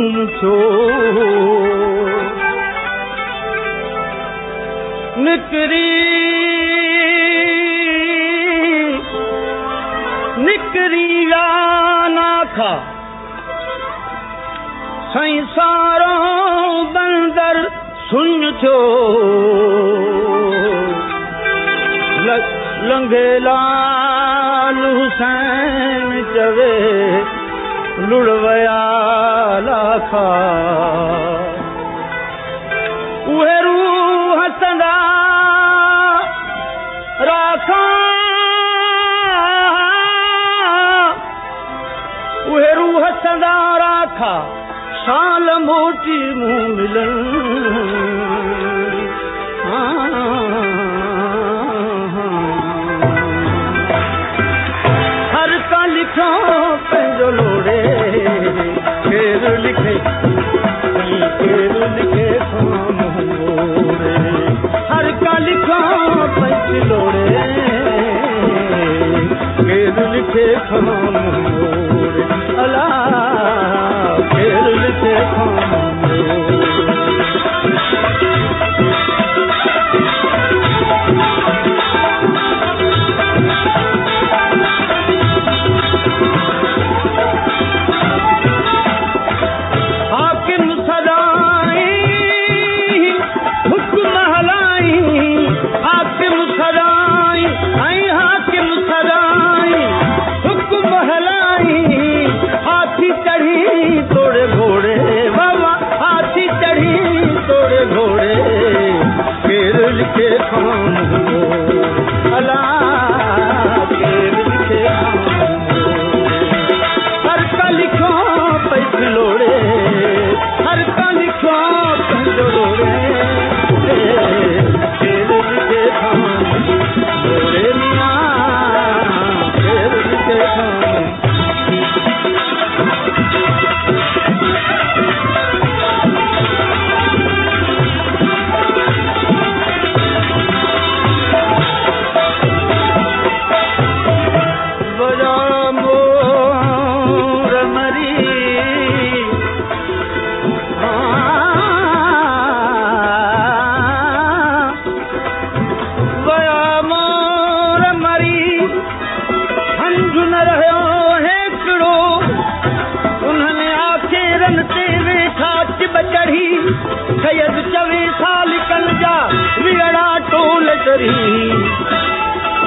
सुन थियो निकरी गाना खा साईं सारो बंदर सुन थियो लंघे लाल हुसैन चवे लुड़वया लाखा उहे रूह हसंदा राखा उहे रूह हसंदा राखा साल मोटी मुंह मिलन हर का लिखो पंहिंजो लोड़े केर लिखे मोड़े हर का लिखो पंहिंजो लोड़े केर लिखे मोड़े अला केर लिखे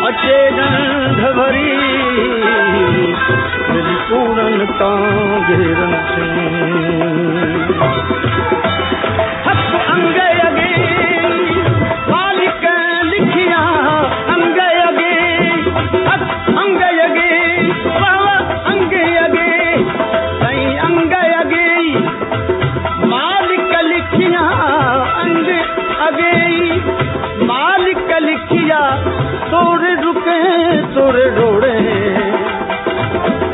अचे गंध भरी दिल पूरन तां घेरन से हथ अंग अगे मालिक लिखिया अंग अगे हथ अंग अगे बाबा अंग अगे साईं अंग अगे मालिक लिखिया अंग अगे मालिक लिखिया तोड़े रुके तोड़े रोड़े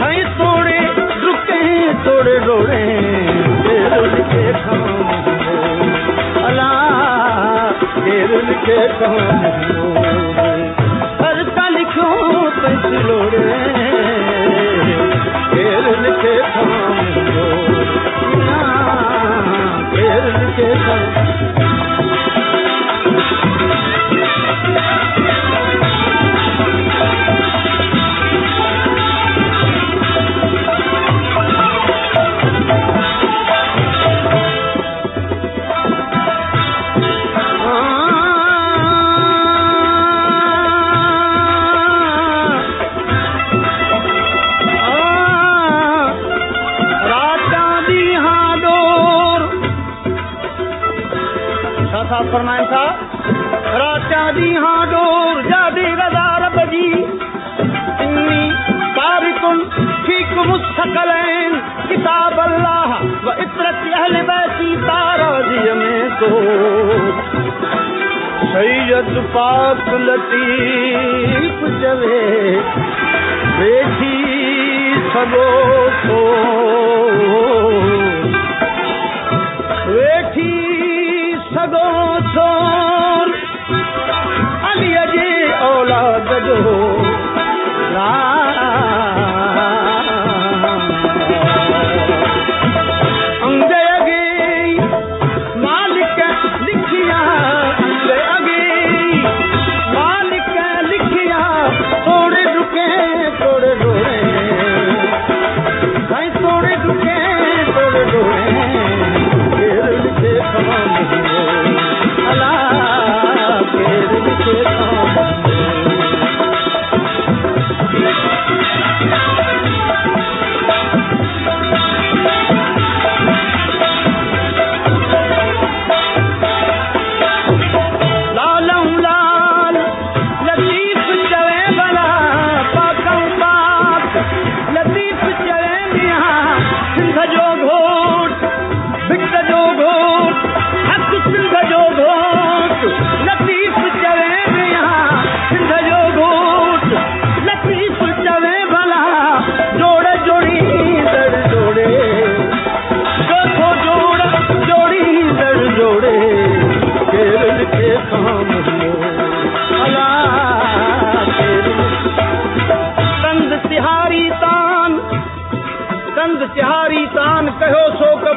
हाय तोड़े रुके तोड़े रोड़े केर लिखे अला केर लिखे हर का लिखो पैसे लोड़े केर लिखे केर लिखे फरमाइन था राचा दी हाँ डोर जादे गजार बजी इन्नी तारिकुन ठीक मुस्तकलैन किताब अल्लाह व इतरत अहले बैती ताराजी में तो सैयद पाक लतीफ जवे बैठी सगो तो बैठी सगो छोर अली जे औलाद जो अंग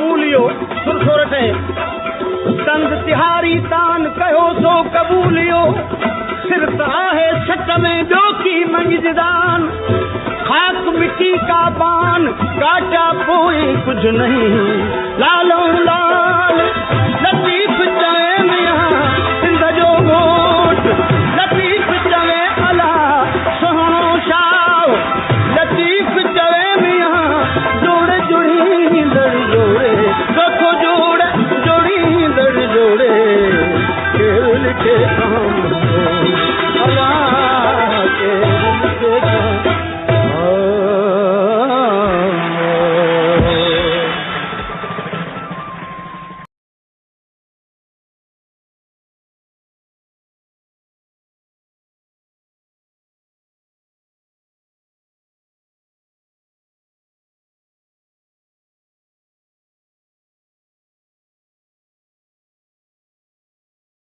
मूलियो सुरसुर थे तंग तिहारी तान कयो सो कबूलियो सिर आहे सच में जो की मंजदान खाक मिट्टी का बान काटा कोई कुछ नहीं लाल